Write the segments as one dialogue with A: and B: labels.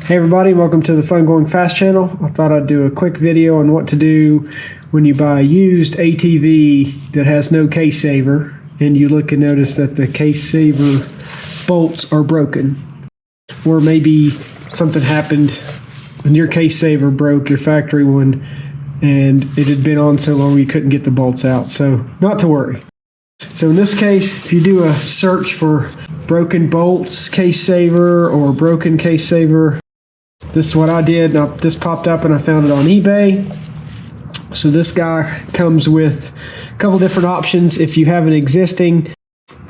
A: Hey everybody, welcome to the Fun Going Fast channel. I thought I'd do a quick video on what to do when you buy a used ATV that has no case saver and you look and notice that the case saver bolts are broken. Or maybe something happened and your case saver broke, your factory one, and it had been on so long you couldn't get the bolts out. So not to worry. So in this case, if you do a search for broken bolts, case saver, or broken case saver, this is what I did. Now, this popped up and I found it on eBay. So this guy comes with a couple different options. If you have an existing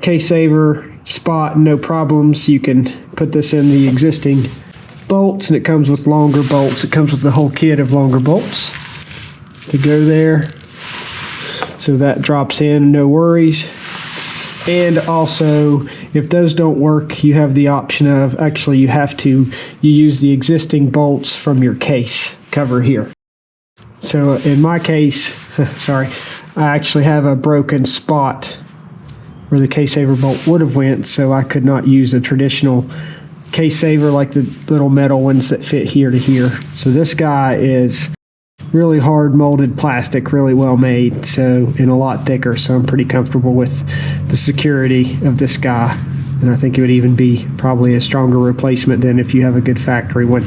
A: case saver spot, no problems, you can put this in the existing bolts, and it comes with longer bolts. It comes with the whole kit of longer bolts to go there. So that drops in, no worries. And also, if those don't work, you have the option of, actually you use the existing bolts from your case cover here. So in my case, sorry, I actually have a broken spot where the case saver bolt would have went, so I could not use a traditional case saver like the little metal ones that fit here to here. So this guy is really hard molded plastic, really well made, so, and a lot thicker, so I'm pretty comfortable with the security of this guy, and I think it would even be probably a stronger replacement than if you have a good factory one.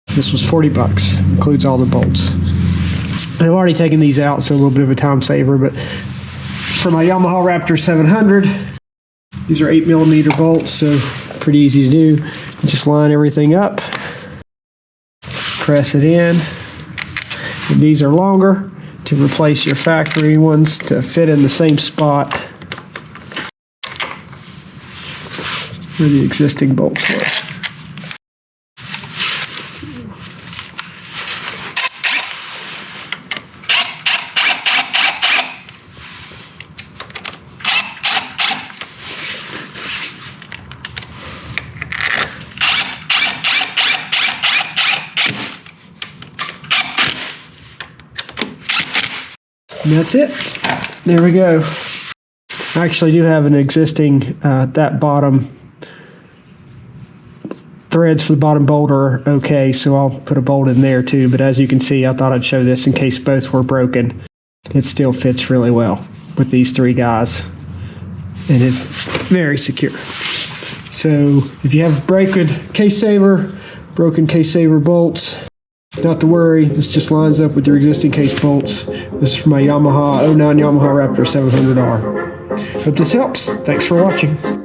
A: This was 40 bucks, includes all the bolts. I've already taken these out, so a little bit of a time saver, but for my Yamaha Raptor 700, these are 8mm bolts, so pretty easy to do. Just line everything up, press it in. And these are longer to replace your factory ones to fit in the same spot where the existing bolts were. And that's it. There we go. I actually do have an existing, that bottom threads for the bottom bolt are okay, so I'll put a bolt in there too. But as you can see, I thought I'd show this in case both were broken. It still fits really well with these three guys, and it's very secure. So if you have broken case saver bolts, not to worry, this just lines up with your existing case bolts. This is for my Yamaha 09 Yamaha Raptor 700R. Hope this helps. Thanks for watching.